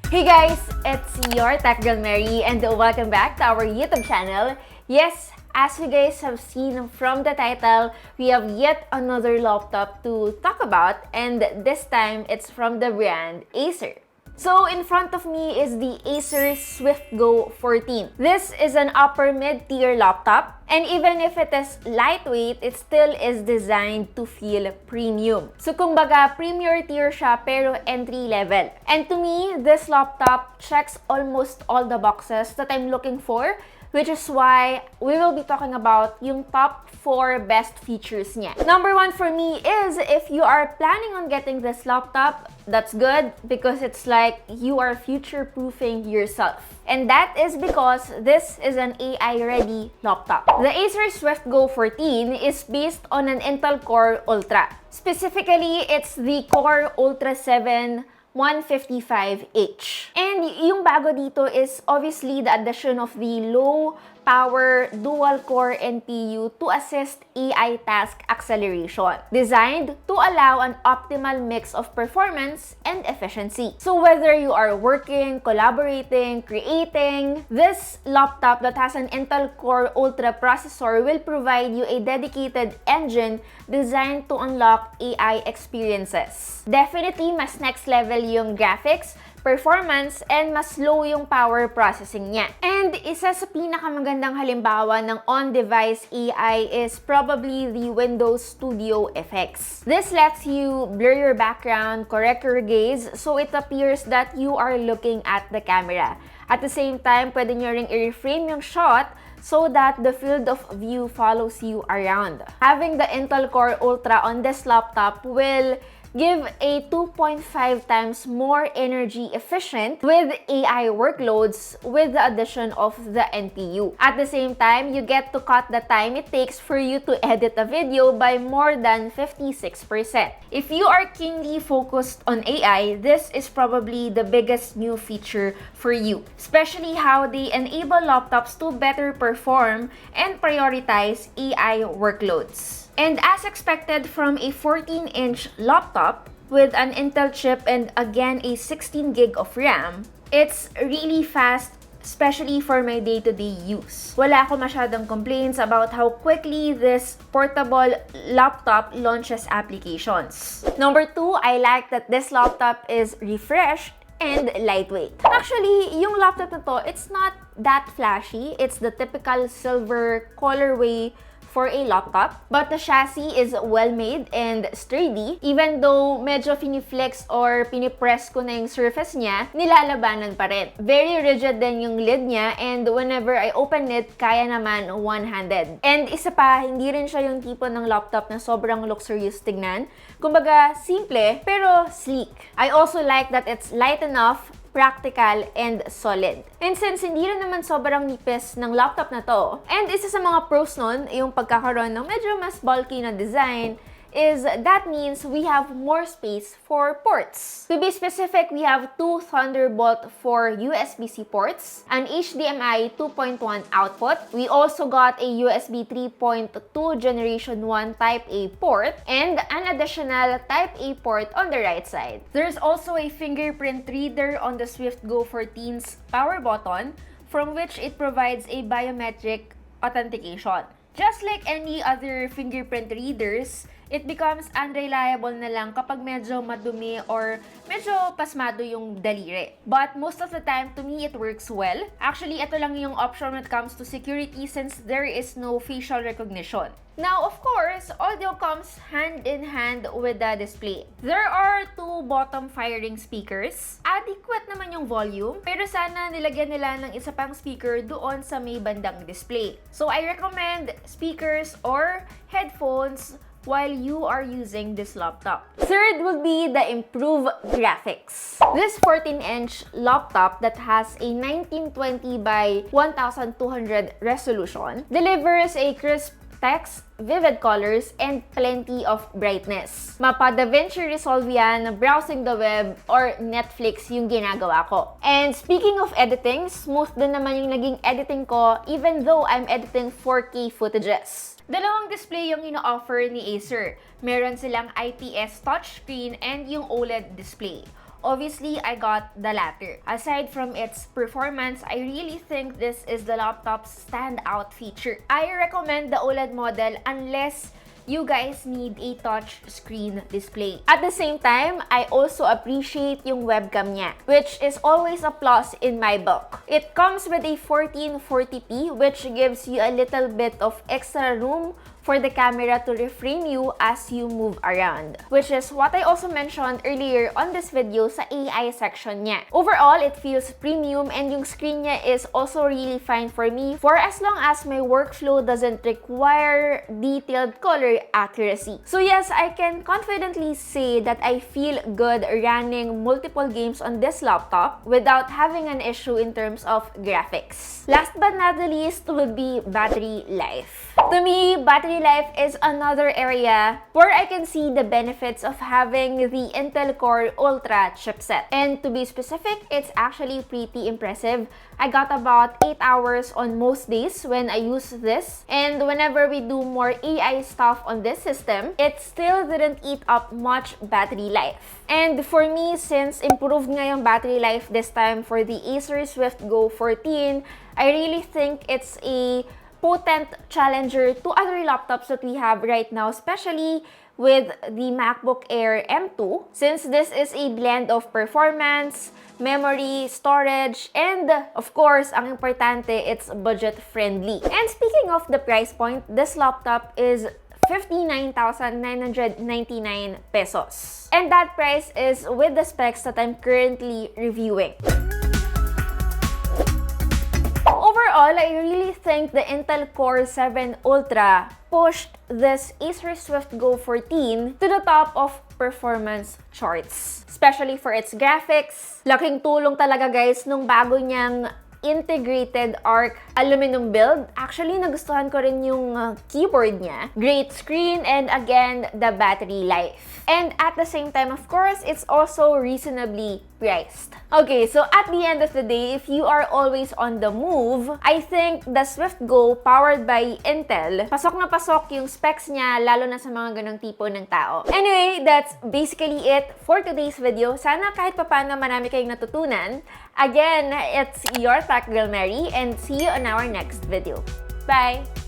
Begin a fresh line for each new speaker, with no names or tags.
Hey guys, it's your Tech Girl Mary and welcome back to our YouTube channel. Yes, as you guys have seen from the title, we have yet another laptop to talk about, and this time it's from the brand Acer. So in front of me is the Acer Swift Go 14. This is an upper mid-tier laptop, and even if it is lightweight, it still is designed to feel premium. So kumbaga, premier tier siya pero entry level. And to me, this laptop checks almost all the boxes that I'm looking for, which is why we will be talking about yung top 4 best features niya. Number 1 for me is if you are planning on getting this laptop, that's good because it's like you are future-proofing yourself. And that is because this is an AI-ready laptop. The Acer Swift Go 14 is based on an Intel Core Ultra. Specifically, it's the Core Ultra 7 155H. And yung bago dito is obviously the addition of the low power dual-core NPU to assist AI task acceleration, designed to allow an optimal mix of performance and efficiency. So whether you are working, collaborating, creating, this laptop that has an Intel Core Ultra processor will provide you a dedicated engine designed to unlock AI experiences. Definitely, mas next level yung graphics, performance, and mas low yung power processing niya. And isa sa pinakamagandang halimbawa ng on-device AI is probably the Windows Studio effects. This lets you blur your background, correct your gaze, so it appears that you are looking at the camera. At the same time, pwede nyo ring i-reframe yung shot so that the field of view follows you around. Having the Intel Core Ultra on this laptop will give a 2.5 times more energy efficient with AI workloads with the addition of the NPU. At the same time, you get to cut the time it takes for you to edit a video by more than 56%. If you are keenly focused on AI, this is probably the biggest new feature for you, especially how they enable laptops to better perform and prioritize AI workloads. And as expected from a 14-inch laptop with an Intel chip and again a 16 gig of RAM, it's really fast, especially for my day-to-day use. Wala ako masyadong complaints about how quickly this portable laptop launches applications. Number 2, I like that this laptop is refreshed and lightweight. Actually, yung laptop na to, it's not that flashy. It's the typical silver colorway for a laptop, but the chassis is well-made and sturdy. Even though medyo finiflex or pinipress ko na yung surface niya, nilalabanan pa rin. Very rigid din yung lid niya, and whenever I open it, kaya naman one-handed. And isa pa, hindi rin siya yung tipo ng laptop na sobrang luxurious tignan. Kumbaga, simple pero sleek. I also like that it's light enough, practical, and solid. And since hindi rin naman sobrang nipis ng laptop na to, and isa sa mga pros nun, yung pagkakaroon ng medyo mas bulky na design, is that means we have more space for ports. To be specific, we have 2 Thunderbolt 4 USB-C ports, an HDMI 2.1 output. We also got a USB 3.2 Generation 1 Type A port and an additional Type A port on the right side. There's also a fingerprint reader on the Swift Go 14's power button, from which it provides a biometric authentication. Just like any other fingerprint readers, it becomes unreliable na lang kapag medyo madumi or medyo pasmado yung daliri. But most of the time, to me, it works well. Actually, ito lang yung option when it comes to security since there is no facial recognition. Now, of course, audio comes hand in hand with the display. There are 2 bottom-firing speakers. Adequate naman yung volume, pero sana nilagyan nila ng isa pang speaker doon sa may bandang display. So, I recommend speakers or headphones while you are using this laptop. Third would be the improved graphics. This 14-inch laptop that has a 1920 by 1200 resolution delivers a crisp text, vivid colors, and plenty of brightness. Mapa DaVinci Resolve yan, browsing the web, or Netflix yung ginagawa ko. And speaking of editing, smooth din naman yung naging editing ko even though I'm editing 4K footages. Dalawang display yung ino-offer ni Acer. Meron silang IPS touchscreen and yung OLED display. obviously I got the latter. Aside from its performance, I really think this is the laptop's standout feature. I recommend the OLED model unless you guys need a touch screen display. At the same time, I also appreciate yung webcam niya, which is always a plus in my book. It comes with a 1440p, which gives you a little bit of extra room for the camera to reframe you as you move around, which is what I also mentioned earlier on this video sa AI section niya. Overall, it feels premium and yung screen niya is also really fine for me for as long as my workflow doesn't require detailed color accuracy. So yes, I can confidently say that I feel good running multiple games on this laptop without having an issue in terms of graphics. Last but not the least would be battery life. To me, battery life is another area where I can see the benefits of having the Intel Core Ultra chipset. And to be specific, it's actually pretty impressive. I got about 8 hours on most days when I use this. And whenever we do more AI stuff on this system, it still didn't eat up much battery life. And for me, since improved nga yung battery life this time for the Acer Swift Go 14, I really think it's a potent challenger to other laptops that we have right now, especially with the MacBook Air M2, since this is a blend of performance, memory, storage, and of course, ang importante, it's budget-friendly. And speaking of the price point, this laptop is 59,999 pesos. And that price is with the specs that I'm currently reviewing. Overall, I really think the Intel Core 7 Ultra pushed this Acer Swift Go 14 to the top of performance charts, especially for its graphics. Laking tulong talaga guys nung bago niyang integrated ARC aluminum build. Actually, nagustuhan ko rin yung keyboard niya. Great screen and again, the battery life. And at the same time, of course, it's also reasonably priced. Okay, so at the end of the day, if you are always on the move, I think the Swift Go powered by Intel, pasok na pasok yung specs niya, lalo na sa mga ganong tipo ng tao. Anyway, that's basically it for today's video. Sana kahit papano marami kayong natutunan. Again, it's your Tech Girl Mary and see you on our next video. Bye!